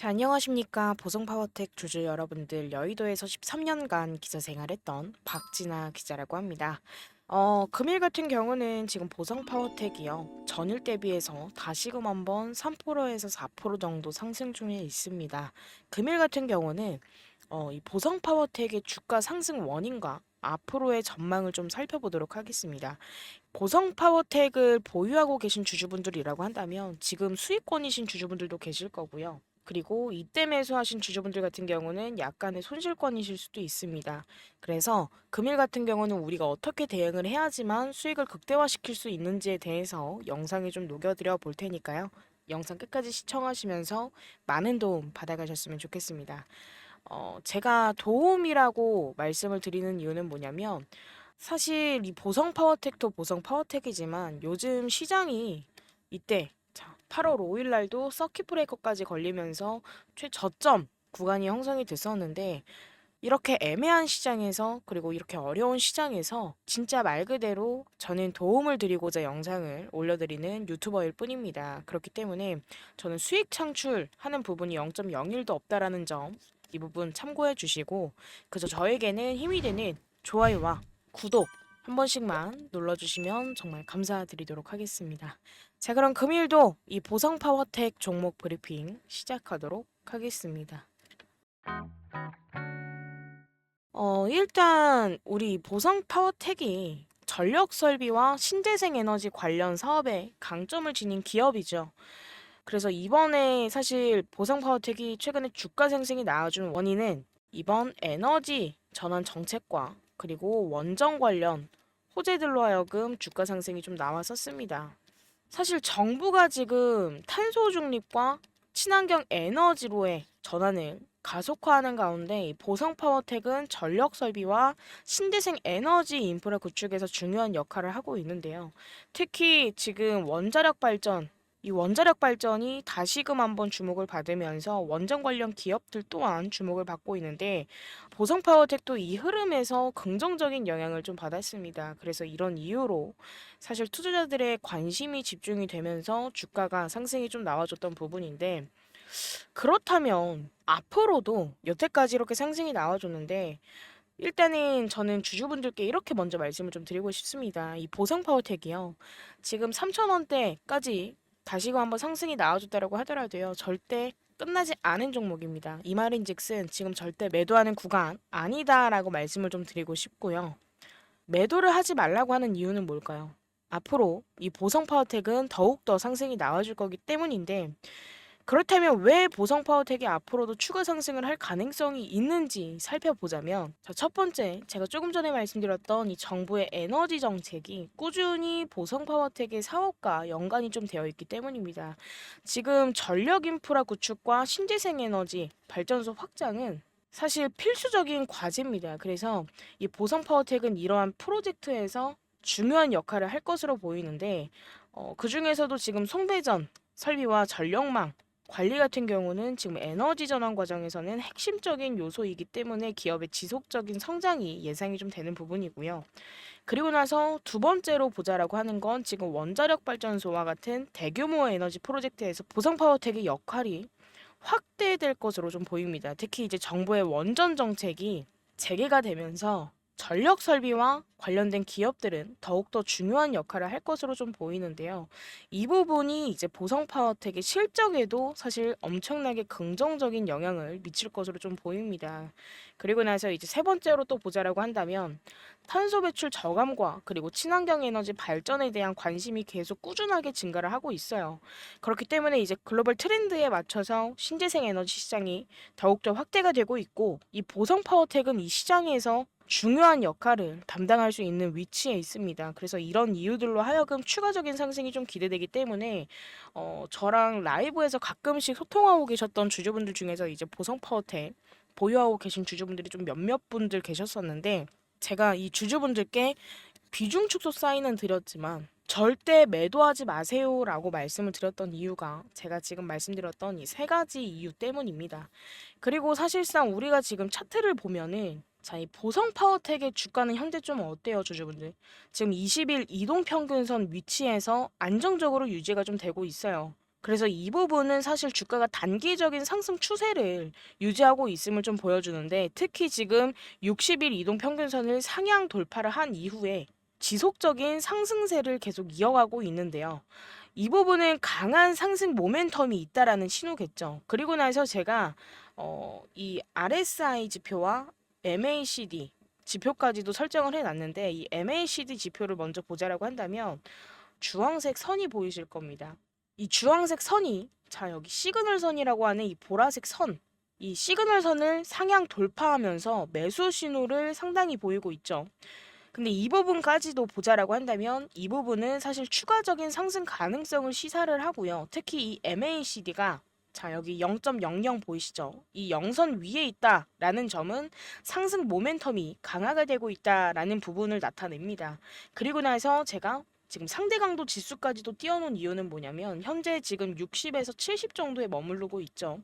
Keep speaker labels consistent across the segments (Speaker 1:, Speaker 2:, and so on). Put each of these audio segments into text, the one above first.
Speaker 1: 자, 안녕하십니까. 보성파워텍 주주 여러분들, 여의도에서 13년간 기자 생활했던 박진아 기자라고 합니다. 금일 같은 경우는 지금 보성파워텍이요. 전일 대비해서 다시금 한번 3%에서 4% 정도 상승 중에 있습니다. 금일 같은 경우는 이 보성파워텍의 주가 상승 원인과 앞으로의 전망을 좀 살펴보도록 하겠습니다. 보성파워텍을 보유하고 계신 주주분들이라고 한다면 지금 수익권이신 주주분들도 계실 거고요. 그리고 이때 매수하신 주주분들 같은 경우는 약간의 손실권이실 수도 있습니다. 그래서 금일 같은 경우는 우리가 어떻게 대응을 해야지만 수익을 극대화시킬 수 있는지에 대해서 영상에 좀 녹여드려 볼 테니까요. 영상 끝까지 시청하시면서 많은 도움 받아가셨으면 좋겠습니다. 제가 도움이라고 말씀을 드리는 이유는 뭐냐면 사실 이 보성 파워텍도 보성 파워텍이지만 요즘 시장이 이때 8월 5일 날도 서킷 브레이커까지 걸리면서 최저점 구간이 형성이 됐었는데 이렇게 애매한 시장에서 그리고 이렇게 어려운 시장에서 진짜 말 그대로 저는 도움을 드리고자 영상을 올려드리는 유튜버일 뿐입니다. 그렇기 때문에 저는 수익 창출하는 부분이 0.01도 없다라는 점 이 부분 참고해 주시고 그저 저에게는 힘이 되는 좋아요와 구독 한 번씩만 눌러주시면 정말 감사드리도록 하겠습니다. 자, 그럼 금일도 이 보성 파워텍 종목 브리핑 시작하도록 하겠습니다. 일단 우리 보성 파워텍이 전력 설비와 신재생 에너지 관련 사업에 강점을 지닌 기업이죠. 그래서 이번에 사실 보성 파워텍이 최근에 주가 상승이 나와준 원인은 이번 에너지 전환 정책과 그리고 원전 관련 호재들로 하여금 주가 상승이 좀 나왔었습니다. 사실 정부가 지금 탄소 중립과 친환경 에너지로의 전환을 가속화하는 가운데 이 보성 파워텍은 전력 설비와 신재생 에너지 인프라 구축에서 중요한 역할을 하고 있는데요. 특히 지금 원자력 발전 이 원자력 발전이 다시금 한번 주목을 받으면서 원전 관련 기업들 또한 주목을 받고 있는데 보성파워텍도 이 흐름에서 긍정적인 영향을 좀 받았습니다. 그래서 이런 이유로 사실 투자자들의 관심이 집중이 되면서 주가가 상승이 좀 나와줬던 부분인데 그렇다면 앞으로도 여태까지 이렇게 상승이 나와줬는데 일단은 저는 주주분들께 이렇게 먼저 말씀을 좀 드리고 싶습니다. 이 보성파워텍이요. 지금 3,000원대까지 다시금 한번 상승이 나와줬다라고 하더라도요. 절대 끝나지 않은 종목입니다. 이 말인즉슨 지금 절대 매도하는 구간 아니다라고 말씀을 좀 드리고 싶고요. 매도를 하지 말라고 하는 이유는 뭘까요? 앞으로 이 보성파워텍은 더욱더 상승이 나와줄 거기 때문인데 그렇다면 왜 보성 파워텍이 앞으로도 추가 상승을 할 가능성이 있는지 살펴보자면 자, 첫 번째 제가 조금 전에 말씀드렸던 이 정부의 에너지 정책이 꾸준히 보성 파워텍의 사업과 연관이 좀 되어 있기 때문입니다. 지금 전력 인프라 구축과 신재생 에너지 발전소 확장은 사실 필수적인 과제입니다. 그래서 이 보성 파워텍은 이러한 프로젝트에서 중요한 역할을 할 것으로 보이는데 그 중에서도 지금 송배전 설비와 전력망 관리 같은 경우는 지금 에너지 전환 과정에서는 핵심적인 요소이기 때문에 기업의 지속적인 성장이 예상이 좀 되는 부분이고요. 그리고 나서 두 번째로 보자라고 하는 건 지금 원자력 발전소와 같은 대규모 에너지 프로젝트에서 보성파워텍의 역할이 확대될 것으로 좀 보입니다. 특히 이제 정부의 원전 정책이 재개가 되면서 전력 설비와 관련된 기업들은 더욱더 중요한 역할을 할 것으로 좀 보이는데요. 이 부분이 이제 보성파워텍의 실적에도 사실 엄청나게 긍정적인 영향을 미칠 것으로 좀 보입니다. 그리고 나서 이제 세 번째로 또 보자라고 한다면 탄소 배출 저감과 그리고 친환경 에너지 발전에 대한 관심이 계속 꾸준하게 증가를 하고 있어요. 그렇기 때문에 이제 글로벌 트렌드에 맞춰서 신재생 에너지 시장이 더욱더 확대가 되고 있고 이 보성파워텍은 이 시장에서 중요한 역할을 담당할 수 있는 위치에 있습니다. 그래서 이런 이유들로 하여금 추가적인 상승이 좀 기대되기 때문에 저랑 라이브에서 가끔씩 소통하고 계셨던 주주분들 중에서 이제 보성파워텍 보유하고 계신 주주분들이 좀 몇몇 분들 계셨었는데 제가 이 주주분들께 비중 축소 사인은 드렸지만 절대 매도하지 마세요라고 말씀을 드렸던 이유가 제가 지금 말씀드렸던 이 세 가지 이유 때문입니다. 그리고 사실상 우리가 지금 차트를 보면은 자, 이 보성 파워텍의 주가는 현재 좀 어때요, 주주분들? 지금 20일 이동 평균선 위치에서 안정적으로 유지가 좀 되고 있어요. 그래서 이 부분은 사실 주가가 단기적인 상승 추세를 유지하고 있음을 좀 보여주는데 특히 지금 60일 이동 평균선을 상향 돌파를 한 이후에 지속적인 상승세를 계속 이어가고 있는데요. 이 부분은 강한 상승 모멘텀이 있다라는 신호겠죠. 그리고 나서 제가 이 RSI 지표와 MACD 지표까지도 설정을 해놨는데 이 MACD 지표를 먼저 보자라고 한다면 주황색 선이 보이실 겁니다. 이 주황색 선이 자 여기 시그널 선이라고 하는 이 보라색 선, 이 시그널 선을 상향 돌파하면서 매수 신호를 상당히 보이고 있죠. 근데 이 부분까지도 보자라고 한다면 이 부분은 사실 추가적인 상승 가능성을 시사를 하고요. 특히 이 MACD가 자 여기 0.00 보이시죠? 이 0선 위에 있다라는 점은 상승 모멘텀이 강화가 되고 있다라는 부분을 나타냅니다. 그리고 나서 제가 지금 상대 강도 지수까지도 띄워놓은 이유는 뭐냐면 현재 지금 60에서 70 정도에 머무르고 있죠.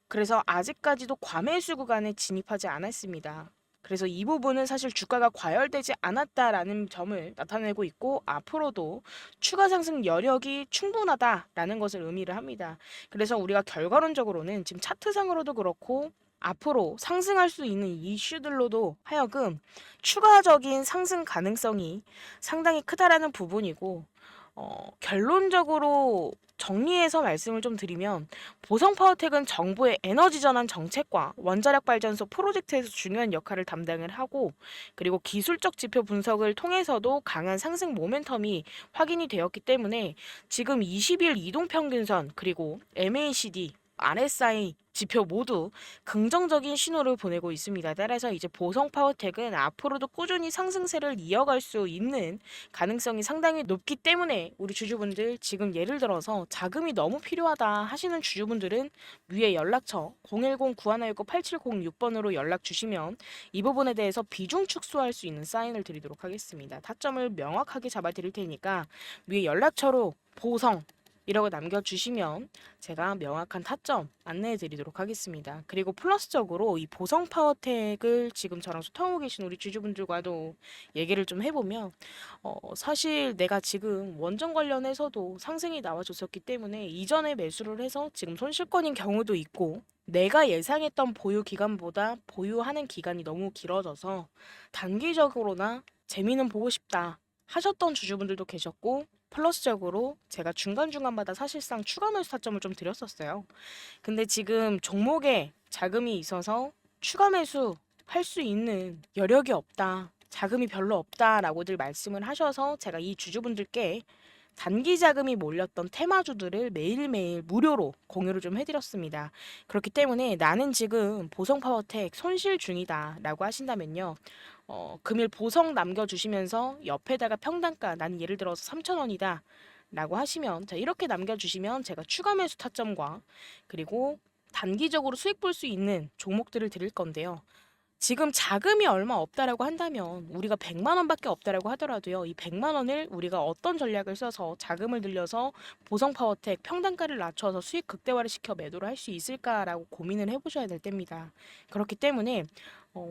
Speaker 1: 그래서 아직까지도 과매수 구간에 진입하지 않았습니다. 그래서 이 부분은 사실 주가가 과열되지 않았다라는 점을 나타내고 있고 앞으로도 추가 상승 여력이 충분하다라는 것을 의미를 합니다. 그래서 우리가 결과론적으로는 지금 차트상으로도 그렇고 앞으로 상승할 수 있는 이슈들로도 하여금 추가적인 상승 가능성이 상당히 크다라는 부분이고 결론적으로 정리해서 말씀을 좀 드리면 보성파워텍은 정부의 에너지 전환 정책과 원자력 발전소 프로젝트에서 중요한 역할을 담당을 하고 그리고 기술적 지표 분석을 통해서도 강한 상승 모멘텀이 확인이 되었기 때문에 지금 20일 이동평균선 그리고 MACD RSI 지표 모두 긍정적인 신호를 보내고 있습니다. 따라서 이제 보성파워텍은 앞으로도 꾸준히 상승세를 이어갈 수 있는 가능성이 상당히 높기 때문에 우리 주주분들 지금 예를 들어서 자금이 너무 필요하다 하시는 주주분들은 위에 연락처 010-9119-8706번으로 연락 주시면 이 부분에 대해서 비중 축소할 수 있는 사인을 드리도록 하겠습니다. 타점을 명확하게 잡아 드릴 테니까 위에 연락처로 보성 이라고 남겨주시면 제가 명확한 타점 안내해 드리도록 하겠습니다. 그리고 플러스적으로 이 보성 파워텍을 지금 저랑 소통하고 계신 우리 주주분들과도 얘기를 좀 해보면 사실 내가 지금 원전 관련해서도 상승이 나와줬었기 때문에 이전에 매수를 해서 지금 손실권인 경우도 있고 내가 예상했던 보유 기간보다 보유하는 기간이 너무 길어져서 단기적으로나 재미는 보고 싶다 하셨던 주주분들도 계셨고 플러스적으로 제가 중간중간마다 사실상 추가 매수 타점을 좀 드렸었어요. 근데 지금 종목에 자금이 있어서 추가 매수 할 수 있는 여력이 없다. 자금이 별로 없다라고들 말씀을 하셔서 제가 이 주주분들께 단기 자금이 몰렸던 테마주들을 매일매일 무료로 공유를 좀 해드렸습니다. 그렇기 때문에 나는 지금 보성파워텍 손실 중이다 라고 하신다면요. 금일 보성 남겨주시면서 옆에다가 평단가 나는 예를 들어서 3,000원이다 라고 하시면 자 이렇게 남겨주시면 제가 추가 매수 타점과 그리고 단기적으로 수익 볼 수 있는 종목들을 드릴 건데요. 지금 자금이 얼마 없다라고 한다면 우리가 100만 원밖에 없다라고 하더라도요. 이 100만 원을 우리가 어떤 전략을 써서 자금을 늘려서 보성파워텍 평단가를 낮춰서 수익 극대화를 시켜 매도를 할 수 있을까라고 고민을 해보셔야 될 때입니다. 그렇기 때문에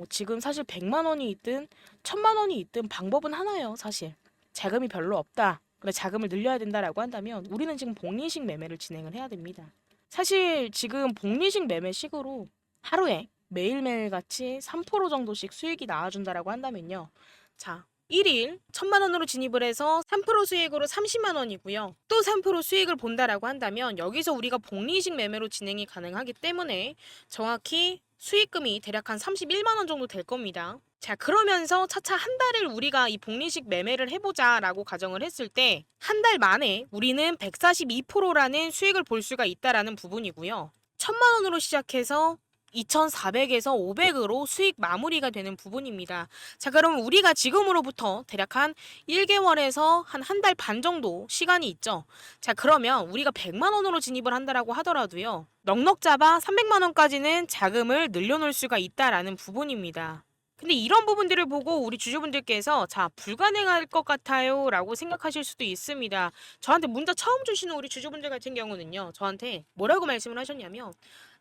Speaker 1: 지금 사실 100만 원이 있든 1000만 원이 있든 방법은 하나예요. 사실 자금이 별로 없다. 근데 자금을 늘려야 된다라고 한다면 우리는 지금 복리식 매매를 진행을 해야 됩니다. 사실 지금 복리식 매매식으로 하루에 매일매일 같이 3% 정도씩 수익이 나와준다라고 한다면요. 자, 1일 1000만 원으로 진입을 해서 3% 수익으로 30만 원이고요. 또 3% 수익을 본다라고 한다면 여기서 우리가 복리식 매매로 진행이 가능하기 때문에 정확히 수익금이 대략 한 31만 원 정도 될 겁니다. 자, 그러면서 차차 한 달을 우리가 이 복리식 매매를 해보자라고 가정을 했을 때 한 달 만에 우리는 142%라는 수익을 볼 수가 있다라는 부분이고요. 1000만 원으로 시작해서 2,400에서 500으로 수익 마무리가 되는 부분입니다. 자, 그럼 우리가 지금으로부터 대략 한 1개월에서 한 달 반 정도 시간이 있죠. 자, 그러면 우리가 100만 원으로 진입을 한다라고 하더라도요. 넉넉 잡아 300만 원까지는 자금을 늘려놓을 수가 있다라는 부분입니다. 근데 이런 부분들을 보고 우리 주주분들께서 자, 불가능할 것 같아요 라고 생각하실 수도 있습니다. 저한테 문자 처음 주시는 우리 주주분들 같은 경우는요. 저한테 뭐라고 말씀을 하셨냐면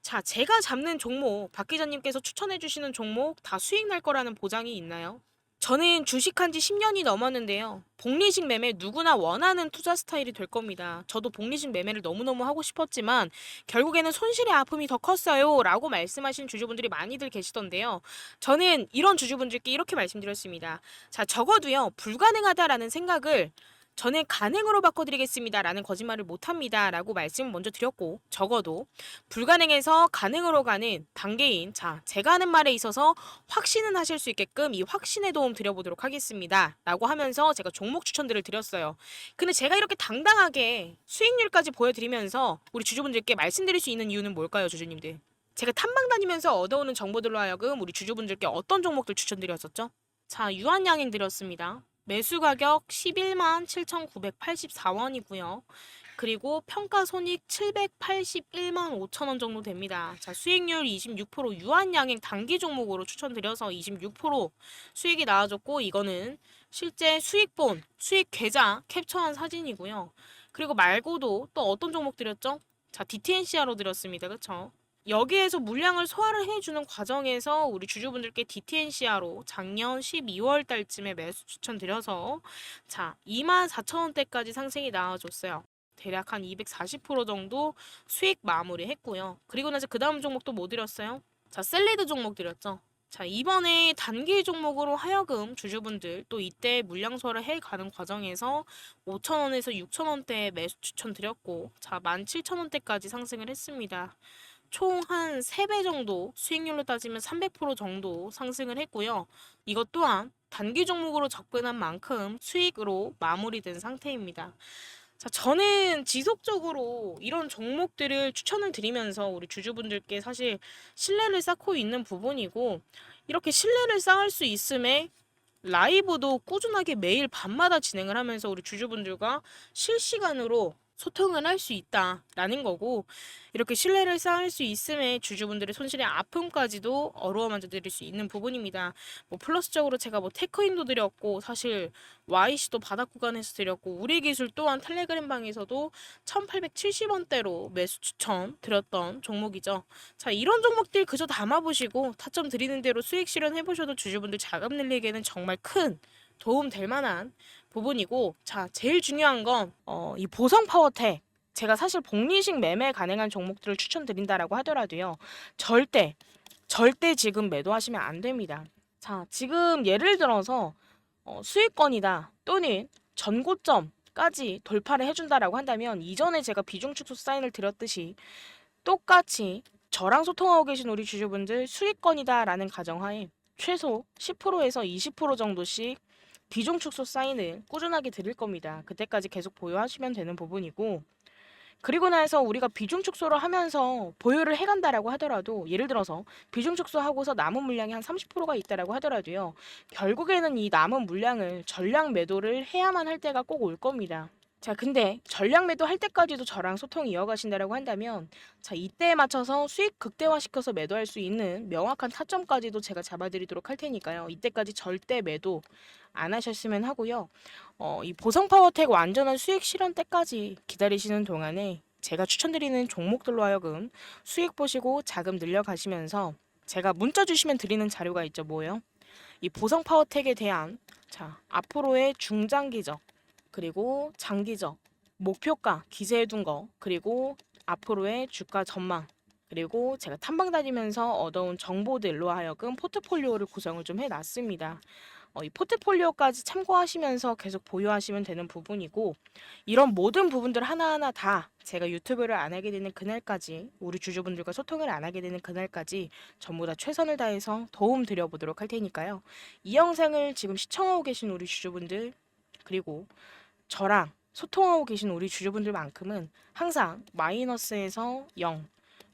Speaker 1: 자, 제가 잡는 종목, 박 기자님께서 추천해 주시는 종목 다 수익 날 거라는 보장이 있나요? 저는 주식한 지 10년이 넘었는데요. 복리식 매매 누구나 원하는 투자 스타일이 될 겁니다. 저도 복리식 매매를 너무너무 하고 싶었지만 결국에는 손실의 아픔이 더 컸어요. 라고 말씀하신 주주분들이 많이들 계시던데요. 저는 이런 주주분들께 이렇게 말씀드렸습니다. 자, 적어도요, 불가능하다라는 생각을 저는 가능으로 바꿔드리겠습니다. 라는 거짓말을 못합니다. 라고 말씀을 먼저 드렸고, 적어도 불가능에서 가능으로 가는 단계인, 자, 제가 하는 말에 있어서 확신은 하실 수 있게끔 이 확신의 도움 드려보도록 하겠습니다. 라고 하면서 제가 종목 추천들을 드렸어요. 근데 제가 이렇게 당당하게 수익률까지 보여드리면서 우리 주주분들께 말씀드릴 수 있는 이유는 뭘까요, 주주님들? 제가 탐방 다니면서 얻어오는 정보들로 하여금 우리 주주분들께 어떤 종목들 추천드렸었죠? 자, 유한양행 드렸습니다. 매수 가격 11만 7,984원이고요. 그리고 평가 손익 781만 5천 원 정도 됩니다. 자, 수익률 26% 유한양행 단기 종목으로 추천드려서 26% 수익이 나와줬고, 이거는 실제 수익본, 수익 계좌 캡처한 사진이고요. 그리고 말고도 또 어떤 종목 드렸죠? 자, DTNCR로 드렸습니다. 그쵸? 여기에서 물량을 소화를 해주는 과정에서 우리 주주분들께 DTNCR로 작년 12월 달쯤에 매수 추천드려서 자, 24,000원대까지 상승이 나와줬어요. 대략 한 240% 정도 수익 마무리 했고요. 그리고 나서 그 다음 종목도 뭐 드렸어요? 자, 셀리드 종목 드렸죠. 자, 이번에 단기 종목으로 하여금 주주분들 또 이때 물량 소화를 해가는 과정에서 5,000원에서 6,000원대에 매수 추천드렸고, 자, 17,000원대까지 상승을 했습니다. 총 한 3배 정도, 수익률로 따지면 300% 정도 상승을 했고요. 이것 또한 단기 종목으로 접근한 만큼 수익으로 마무리된 상태입니다. 자, 저는 지속적으로 이런 종목들을 추천을 드리면서 우리 주주분들께 사실 신뢰를 쌓고 있는 부분이고, 이렇게 신뢰를 쌓을 수 있음에 라이브도 꾸준하게 매일 밤마다 진행을 하면서 우리 주주분들과 실시간으로 소통을 할 수 있다라는 거고, 이렇게 신뢰를 쌓을 수 있음에 주주분들의 손실의 아픔까지도 어루만져 드릴 수 있는 부분입니다. 뭐 플러스적으로 제가 뭐 테크인도 드렸고, 사실 YC도 바닥 구간에서 드렸고, 우리 기술 또한 텔레그램 방에서도 1870원대로 매수 추천 드렸던 종목이죠. 자, 이런 종목들 그저 담아보시고 타점 드리는 대로 수익 실현해보셔도 주주분들 자금 늘리기에는 정말 큰 도움 될 만한 부분이고, 자, 제일 중요한 건 이 보성 파워텍, 제가 사실 복리식 매매 가능한 종목들을 추천드린다라고 하더라도요, 절대 지금 매도하시면 안 됩니다. 자, 지금 예를 들어서 수익권이다 또는 전고점까지 돌파를 해준다라고 한다면, 이전에 제가 비중 축소 사인을 드렸듯이 똑같이 저랑 소통하고 계신 우리 주주분들 수익권이다라는 가정하에 최소 10%에서 20% 정도씩 비중 축소 사인을 꾸준하게 드릴 겁니다. 그때까지 계속 보유하시면 되는 부분이고, 그리고 나서 우리가 비중 축소를 하면서 보유를 해간다라고 하더라도, 예를 들어서 비중 축소하고서 남은 물량이 한 30%가 있다라고 하더라도요, 결국에는 이 남은 물량을 전량 매도를 해야만 할 때가 꼭 올 겁니다. 자, 근데 전량 매도 할 때까지도 저랑 소통 이어가신다라고 한다면, 자, 이때에 맞춰서 수익 극대화시켜서 매도할 수 있는 명확한 타점까지도 제가 잡아드리도록 할 테니까요. 이때까지 절대 매도 안 하셨으면 하고요. 이 보성파워텍 완전한 수익 실현 때까지 기다리시는 동안에 제가 추천드리는 종목들로 하여금 수익 보시고 자금 늘려가시면서, 제가 문자 주시면 드리는 자료가 있죠. 뭐예요? 이 보성파워텍에 대한, 자, 앞으로의 중장기적 그리고 장기적 목표가 기재해둔 거, 그리고 앞으로의 주가 전망, 그리고 제가 탐방 다니면서 얻어온 정보들로 하여금 포트폴리오를 구성을 좀 해놨습니다. 이 포트폴리오까지 참고하시면서 계속 보유하시면 되는 부분이고, 이런 모든 부분들 하나하나 다 제가 유튜브를 안 하게 되는 그날까지, 우리 주주분들과 소통을 안 하게 되는 그날까지 전부 다 최선을 다해서 도움 드려보도록 할 테니까요. 이 영상을 지금 시청하고 계신 우리 주주분들, 그리고 저랑 소통하고 계신 우리 주주분들만큼은 항상 마이너스에서 0,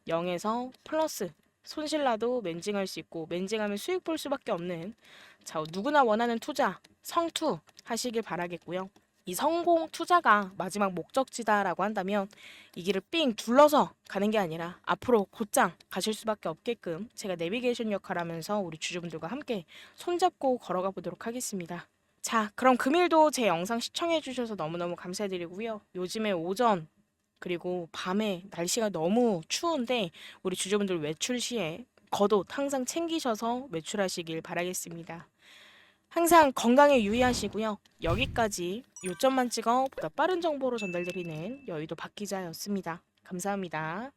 Speaker 1: 0에서 플러스, 손실나도 맨징할 수 있고 맨징하면 수익 볼 수밖에 없는, 자, 누구나 원하는 투자, 성투 하시길 바라겠고요. 이 성공 투자가 마지막 목적지다라고 한다면 이 길을 삥 둘러서 가는 게 아니라 앞으로 곧장 가실 수밖에 없게끔 제가 내비게이션 역할을 하면서 우리 주주분들과 함께 손잡고 걸어가 보도록 하겠습니다. 자, 그럼 금일도 제 영상 시청해 주셔서 너무너무 감사드리고요. 요즘에 오전 그리고 밤에 날씨가 너무 추운데 우리 주주분들 외출 시에 겉옷 항상 챙기셔서 외출하시길 바라겠습니다. 항상 건강에 유의하시고요. 여기까지 요점만 찍어 보다 빠른 정보로 전달드리는 여의도 박 기자였습니다. 감사합니다.